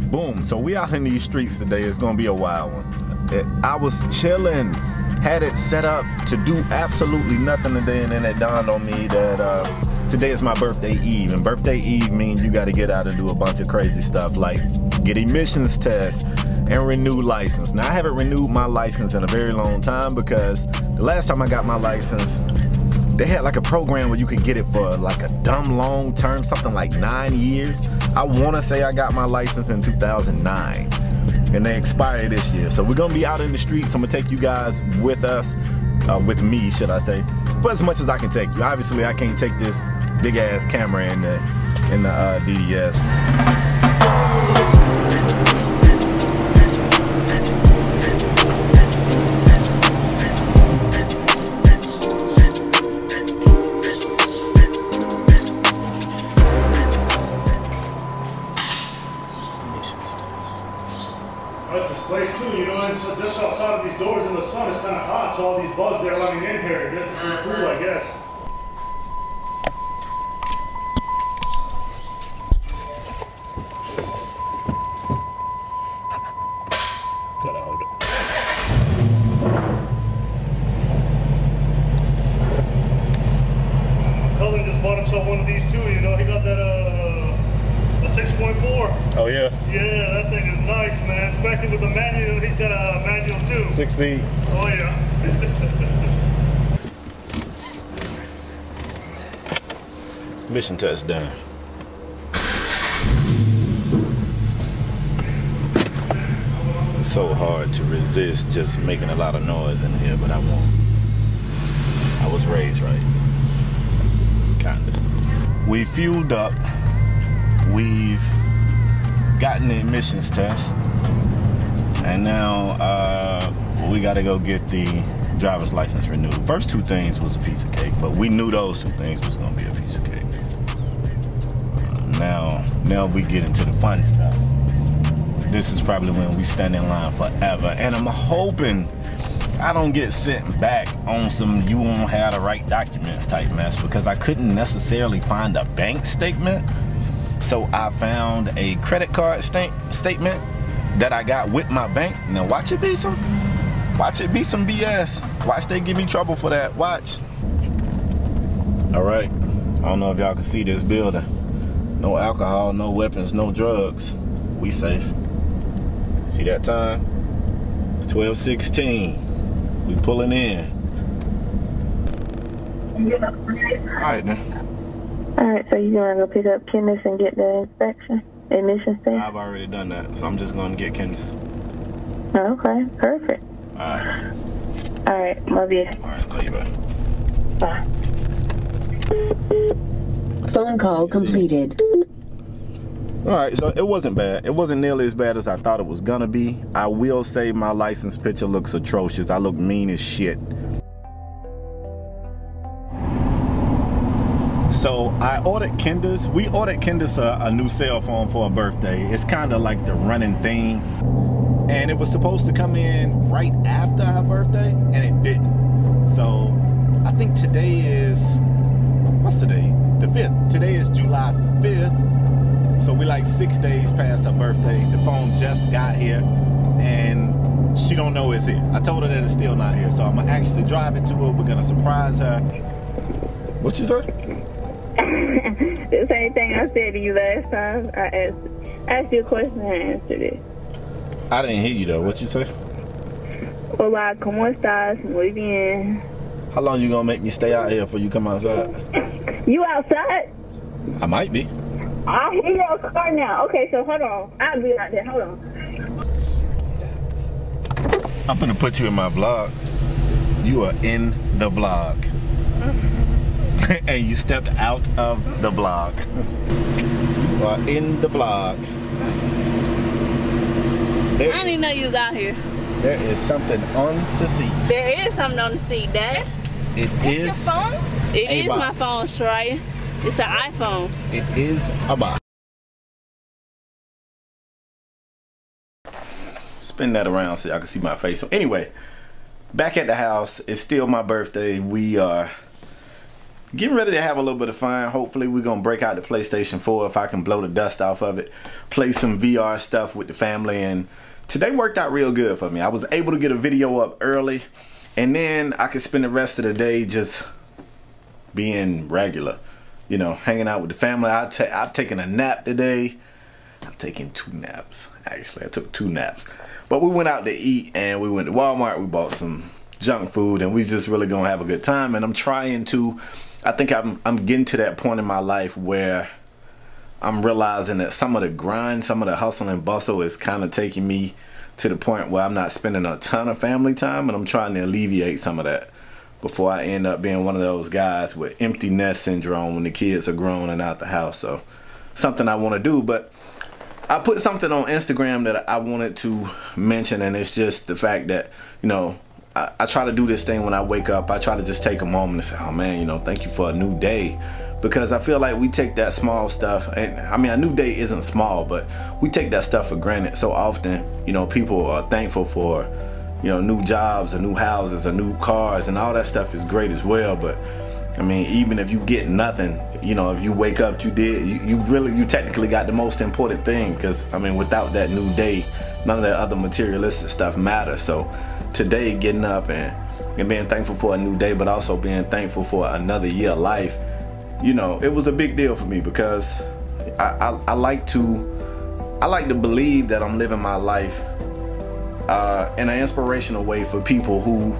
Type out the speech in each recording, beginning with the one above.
boom. So we out in these streets today. It's gonna be a wild one. I was chilling, had it set up to do absolutely nothing today, and then it dawned on me that today is my birthday eve, and birthday eve means you got to get out and do a bunch of crazy stuff like get emissions tests and renew license. Now I haven't renewed my license in a very long time because the last time I got my license, they had like a program where you could get it for like a dumb long term, something like 9 years. I want to say I got my license in 2009 and they expired this year. So we're gonna be out in the streets. I'm gonna take you guys with us, with me, should I say, for as much as I can take you. Obviously I can't take this big ass camera in the DDS. That's this place too, you know, and so just outside of these doors in the sun, it's kind of hot, so all these bugs, they're running in here just to keep cool, I guess. Cullen just bought himself one of these too, you know, he got that a 6.4. Oh yeah? Yeah, that thing is nice, man, especially with the manual. He's got a manual too. 6 speed. Oh yeah. Mission test done. It's so hard to resist just making a lot of noise in here, but I won't. I was raised right. Kinda. We fueled up. We've gotten the emissions test. And now we gotta go get the driver's license renewed. First two things was a piece of cake, but we knew those two things was gonna be a piece of cake. Now we get into the fun stuff. This is probably when we stand in line forever, and I'm hoping I don't get sent back on some you won't have the right documents type mess, because I couldn't necessarily find a bank statement. So I found a credit card statement that I got with my bank. Now watch it be some BS. Watch they give me trouble for that. Watch. All right. I don't know if y'all can see this building. No alcohol, no weapons, no drugs. We safe. See that time? 12:16. We pulling in. All right then. All right, so you gonna go pick up Kenneth and get the inspection, emissions test? I've already done that, so I'm just gonna get Kenneth. Okay, perfect. All right. All right, love you. All right, love you, Bye. Phone call completed. All right, so it wasn't bad. It wasn't nearly as bad as I thought it was gonna be. I will say my license picture looks atrocious. I look mean as shit. So I ordered Kendis. We ordered Kendis a new cell phone for her birthday. It's kind of like the running thing. And it was supposed to come in right after her birthday, and it didn't. So I think today is, what's today? The 5th. Today is July 5th. So we like 6 days past her birthday. The phone just got here, and she don't know it's here. I told her that it's still not here. So I'm gonna actually drive it to her. We're gonna surprise her. What you say? The same thing I said to you last time. I asked you a question and answered it. I didn't hear you though. What you say? Hola, ¿cómo estás? Muy bien. How long you gonna make me stay out here before you come outside? You outside? I might be. I hear your car now. Okay, so hold on. I'll be out there. Hold on. I'm finna put you in my vlog. You are in the vlog. And you stepped out of the vlog. You are in the vlog. I didn't even know you was out here. There is something on the seat. There is something on the seat, Dad. It is your phone? It is box. my phone, Shreya. It's an iPhone. It is a box. Spin that around so y'all can see my face. So anyway, back at the house. It's still my birthday. We are getting ready to have a little bit of fun. Hopefully we're gonna break out the PlayStation 4 if I can blow the dust off of it, play some VR stuff with the family. And today worked out real good for me. I was able to get a video up early, and then I could spend the rest of the day just being regular, you know, hanging out with the family. I've taken a nap today. I've taken 2 naps, actually. I took 2 naps. But we went out to eat, and we went to Walmart. We bought some junk food, and we just really gonna have a good time. And I'm trying to, I think I'm getting to that point in my life where I'm realizing that some of the grind, some of the hustle and bustle is kind of taking me to the point where I'm not spending a ton of family time, and I'm trying to alleviate some of that before I end up being one of those guys with empty nest syndrome when the kids are grown and out the house. So something I want to do. But I put something on Instagram that I wanted to mention, and it's just the fact that, you know, I try to do this thing when I wake up. I try to just take a moment and say, oh man, you know, thank you for a new day. Because I feel like we take that small stuff, and I mean, a new day isn't small, but we take that stuff for granted so often. You know, people are thankful for, you know, new jobs or new houses or new cars, and all that stuff is great as well. But I mean, even if you get nothing, you know, if you wake up, you technically got the most important thing. Because I mean, without that new day, none of that other materialistic stuff matters. So today, getting up and being thankful for a new day, but also being thankful for another year of life, you know, it was a big deal for me, because I like to believe that I'm living my life in an inspirational way for people who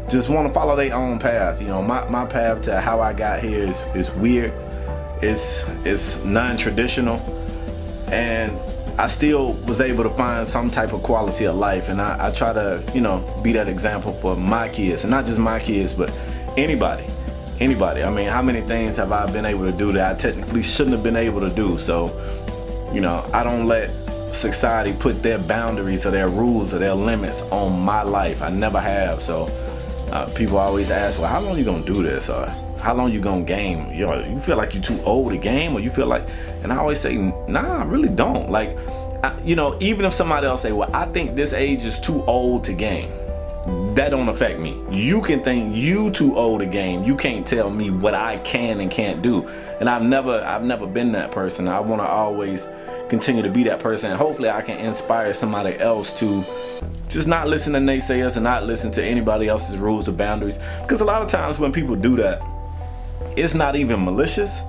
just want to follow their own path. You know, my path to how I got here is weird. It's non-traditional, and I still was able to find some type of quality of life. And I try to, you know, be that example for my kids, and not just my kids, but anybody. I mean, how many things have I been able to do that I technically shouldn't have been able to do? So, you know, I don't let society put their boundaries or their rules or their limits on my life. I never have. So people always ask, well, how long you gonna do this, or how long you gonna game? You feel like you're too old to game, or you feel like, and I always say, nah, I really don't. Like, you know, even if somebody else say, well, I think this age is too old to game, that don't affect me. You can think you too old to game. You can't tell me what I can and can't do. And I've never been that person. I want to always continue to be that person, and hopefully I can inspire somebody else to just not listen to naysayers and not listen to anybody else's rules or boundaries. Because a lot of times when people do that, it's not even malicious.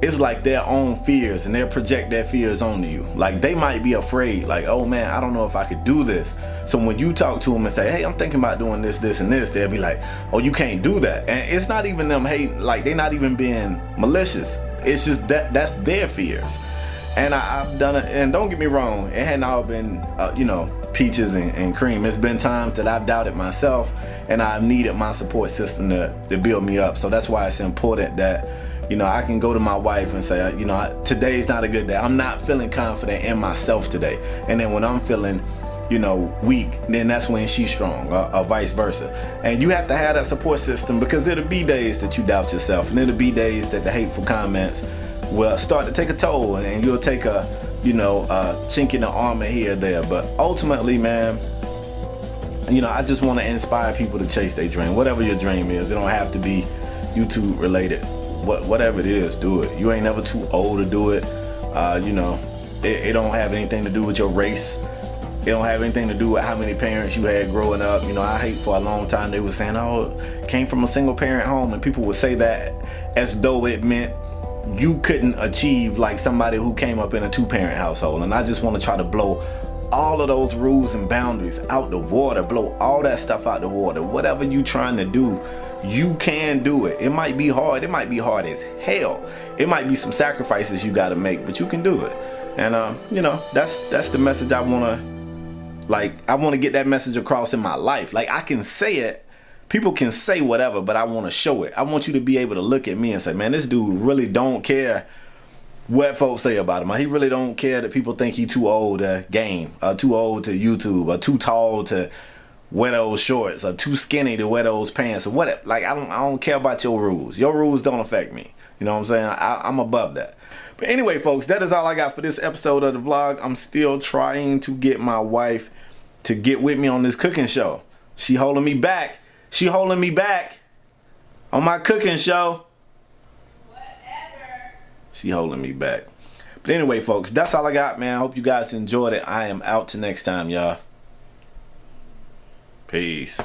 It's like their own fears, and they'll project their fears onto you. Like, they might be afraid, like, oh man, I don't know if I could do this. So when you talk to them and say, hey, I'm thinking about doing this, this, and this, they'll be like, oh, you can't do that. And it's not even them hating, like, they're not even being malicious. It's just that's their fears. And I've done it, and don't get me wrong, it hadn't all been, you know, peaches and cream. It's been times that I've doubted myself, and I've needed my support system to build me up. So that's why it's important that, you know, I can go to my wife and say, you know, today's not a good day. I'm not feeling confident in myself today. And then when I'm feeling, you know, weak, then that's when she's strong, or vice versa. And you have to have that support system, because it'll be days that you doubt yourself, and it'll be days that the hateful comments will start to take a toll, and you'll take a, you know, chink in the armor here or there. But ultimately, man, you know, I just want to inspire people to chase their dream. Whatever your dream is, it don't have to be YouTube related. Whatever it is, do it. You ain't never too old to do it. You know, it don't have anything to do with your race. It don't have anything to do with how many parents you had growing up. You know, I hate for a long time they were saying, oh, came from a single parent home, and people would say that as though it meant you couldn't achieve like somebody who came up in a 2-parent household. And I just want to try to blow all of those rules and boundaries out the water, blow all that stuff out the water. Whatever you trying to do, you can do it. It might be hard. It might be hard as hell. It might be some sacrifices you got to make, but you can do it. And you know, that's the message I want to, like, I want to get that message across in my life. Like, I can say it. People can say whatever, but I want to show it. I want you to be able to look at me and say, man, this dude really don't care what folks say about him. He really don't care that people think he too old to game, or too old to YouTube, or too tall to wear those shorts, or too skinny to wear those pants, or whatever. Like, I don't care about your rules. Your rules don't affect me. You know what I'm saying? I'm above that. But anyway, folks, that is all I got for this episode of the vlog. I'm still trying to get my wife to get with me on this cooking show. She holding me back. She holding me back on my cooking show. She holding me back. But anyway, folks, that's all I got, man. I hope you guys enjoyed it. I am out till next time, y'all. Peace.